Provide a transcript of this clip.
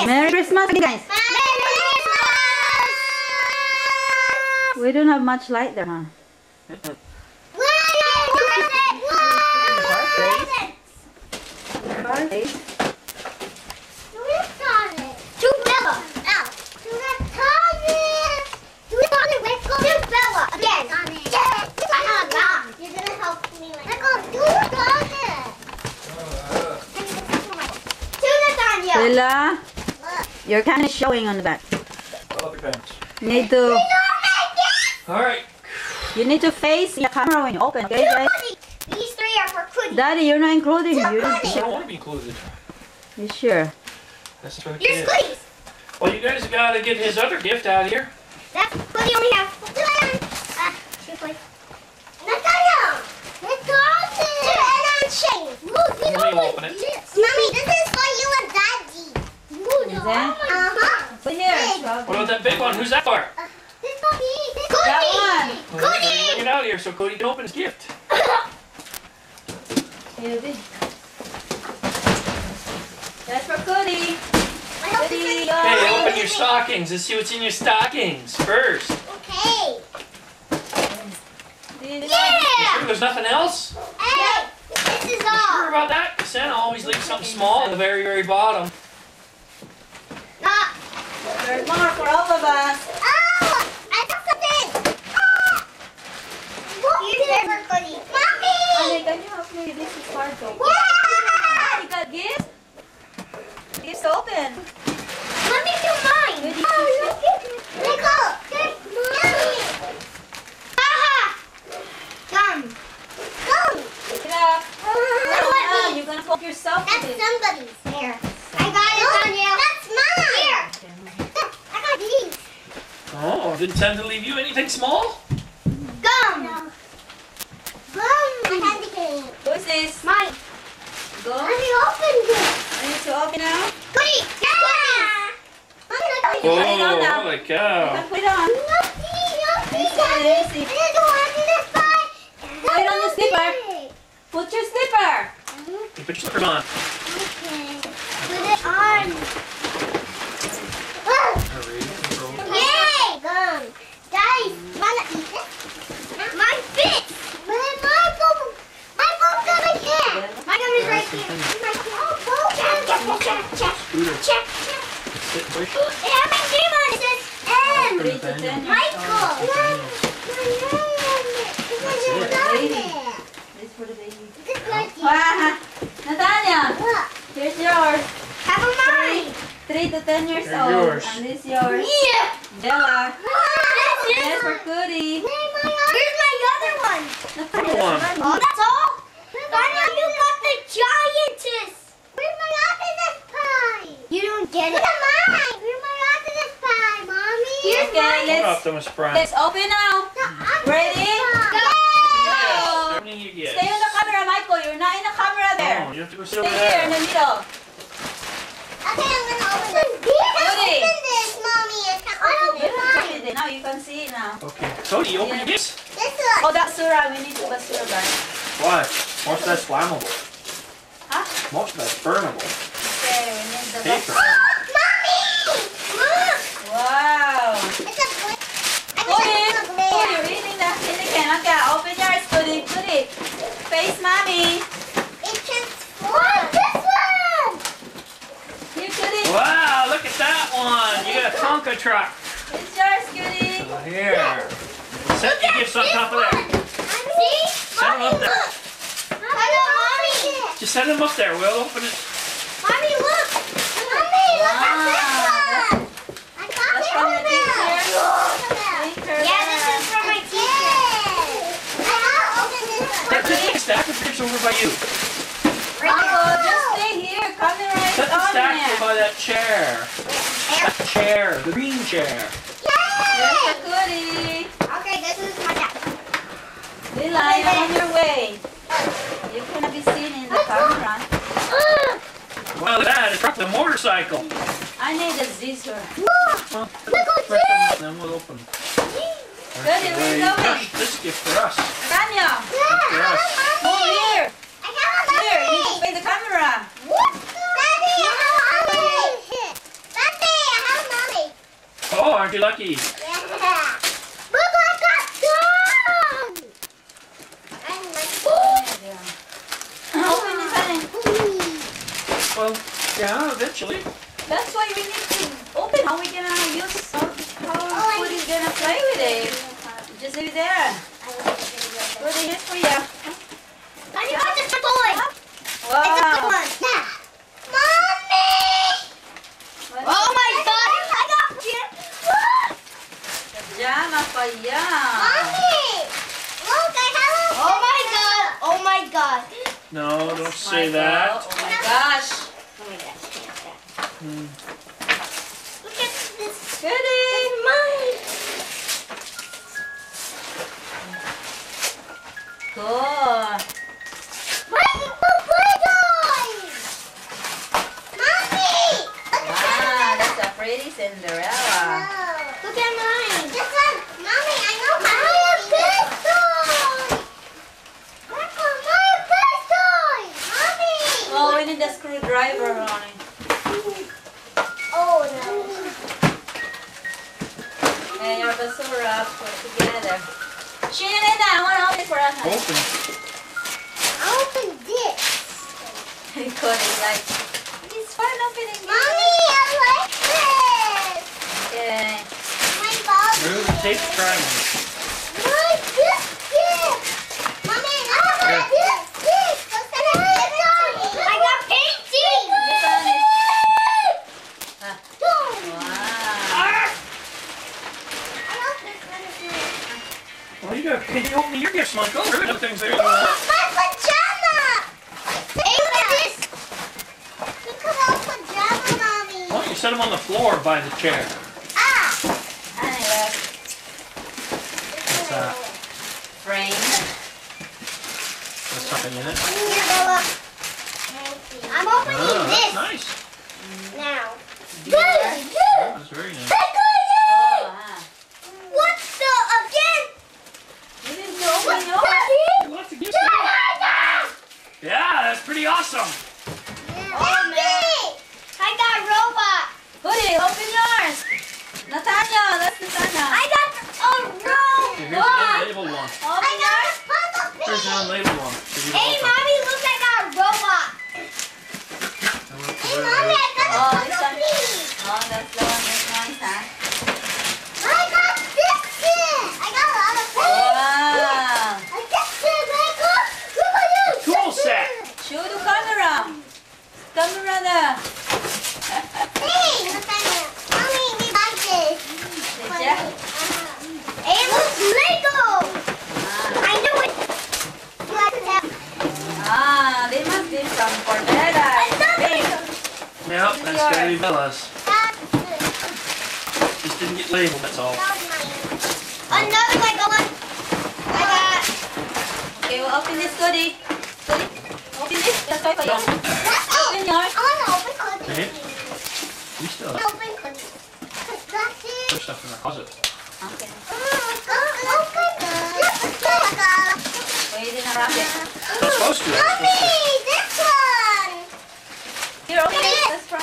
Merry Christmas, guys. Merry Christmas! We don't have much light there, huh? Bella, you're kind of showing on the back. Pull up your pants. You need to. Alright. You need to face the camera when you open, okay, guys? These three are for Cookie. Daddy, you're not including you. I don't want to be included. You sure? That's for the Here's kids. Cookies. Well, you guys gotta get his other gift out here. That's Cookie only have. Two toys. Nathaniel! Let me open it. Mommy, this is for you and Daddy. Is that? Put here. What about that big one? Who's that for? This for me. That Well, bring it out here so Cody can open his gift. one. That's for Cody. Cody, Hey, open your stockings. Let's see what's in your stockings first. Okay. You Yeah! sure there's nothing else? Hey, this is You sure all. about that? 'Cause Santa always leaves something small at the very, very bottom. There's more for all of us. Oh, I got something. Here's for Cody. Mommy! Honey, can you help me? This is hard though. Wow! You got gifts? Gifts open. Let me do mine. Oh, look at it. Nicole, there's Mommy. Haha. Gum. Gum. Pick it up. Ah, you're gonna poke yourself That's with it. somebody's hair. I got it on you. That's mine. Here. I got these. Oh, didn't Santa leave you anything small? Gum. Gum. I had to get it. Who's this? Mine. Go. Let me open this. I need to open now. Goody. Yeah. Mommy, look at Put it on now. Holy You cow. can put it on. Daddy. Put it on your slipper. Put your slipper. You put your slippers on. Okay. Put it on. Yay! Gum. Guys, wanna eat it? Mine fits. My bone gonna hit. My gum is right here. My check. Check. Sit, push. It has my name on it. It says 3 to 10 years Michael. old. Baby. This for the baby. This is like Ah, Nathania, Look. here's yours. Have a mine. 3 to 10 years Here's old. yours. And this yours. Yeah. Bella. That's That's for Cody. Where's my other one? Other one. Oh, that's all? Daniel, you got the giantess. Where's my octopus pie? You don't get it. Look at mine. Where's my octopus pie, Mommy? Here's Okay, mine. What let's Optimus Prime? open now. The octopus Ready? pie. Go. How many you get? Stay on the camera, Michael. You're not in the camera Oh, there. you have to go sit Stay over here in the there. middle. Okay, I'm gonna open this. Cody. Open this, Mommy. I can't open You it. have to put it. Now you can see it now. Okay. Cody, open your gifts. This one. Oh, that's Surah. We need to basura, guys. Why? Most of that's flammable. Huh? Most of that's burnable. Okay, we need the Paper. Mommy! Look! Wow. It's a glare. I Cody, wish it was a Cody, glare. you're eating the in the can. Okay, open yours, Cody. Cody. Face mommy. It transforms. This one! Here, Cody. Wow, look at that one. You got a Tonka truck. It's yours, Cody. So here. Set your gifts on top of that. See? Set them up there. Look. Hello, Mommy. Just set them up there. We'll open it. Mommy, look. Mommy, look at this one. I got That's it from your over teacher? there. Teacher Yeah, there. this is from my teacher. I gotta open this Set one. the stack of gifts over by you. Michael, just stay here. Camera is Set the on stack there. over by that chair. That chair. The green chair. There's a Cody. Okay, this is my dad. Lila, you're on your way. You cannot be seen in the camera. Wow, look at that. It's the motorcycle. I need a scissor. Well, then we'll open. Cody, where you going? This gift for us. Tanya, For us. move here. I have a Here, you need to mommy. face the camera. Daddy, I have a mommy. aren't you lucky? Yeah. Look, I got done. Open this, honey. Well, yeah, eventually. That's why we need to open. How we gonna use? How food is gonna play with it? Just leave it there. Put it here for you. I got the toy. Wow. It's a good one. Yeah. Mommy! Oh my God! I got it. Pajama pa yan. Mommy! Look, I have a... Oh my God! Oh my God! No, don't My say God. that. Oh my gosh. Oh my gosh! Hmm. Look at this. Goody. It's mine. Cool. Mommy! Ah, that's a pretty Cinderella. Look at mine. This one. Mommy, I know my pistol. Grandpa, my pistol. Mommy. Oh, we need a screwdriver on it. Oh no. And your basura put together. Shannon, I want to open it for us. Open. I opened this. Cody's like, it's fun opening. Mommy, I like this. Okay. My ball. Remove the tape triangle. My biscuit. Mommy, I got biscuit. I got painting. This one is. Ah. Wow. I love this one. Well, you got. Can you open your gifts, Michael? There are other things there. My pajama. Hey, look at this. Look at our pajama, Mommy. Why don't you set them on the floor by the chair? Ah. Anyway, What's that? frame. There's something in it. Here, Bella. I'm opening Oh, that's this nice. now. Yeah. That's very nice. Oh, ah. What the again? You didn't open yours? Lots of gifts. Yeah, that's pretty awesome. I got robot. Hoodie, open yours. Nathaniel, that's Nathaniel. I got a Here's an robot. unlabeled one. Open yours. Here's an unlabeled one. So you Hey, open. Mommy, look, I got a robot. Hey, Mommy, I got Oh, a this one. puzzle. Oh, that's the one that's nice, huh? I got biscuit. I got a lot of things. Wow. I got this, Michael. Look at this. Tool set. Show the camera. Camera there. Hey, Nathaniel. Mommy, we like this. Did ya? Hey, it looks Lego. I knew it. You like that? Ah, they must be from Cordera. Big. Yep, that's gotta be Bella's. That's it. Just didn't get labeled, that's all. That was mine. Another Lego one. I got. Okay, we'll open this goodie. Goodie. Open this. That's why for you. Open yours. I want to open cookies. Okay. We still have Open cookies. That's it. other stuff in our closet. Okay. Mommy, Wait in a rocket. We're supposed to. this one. Here, open it. That's from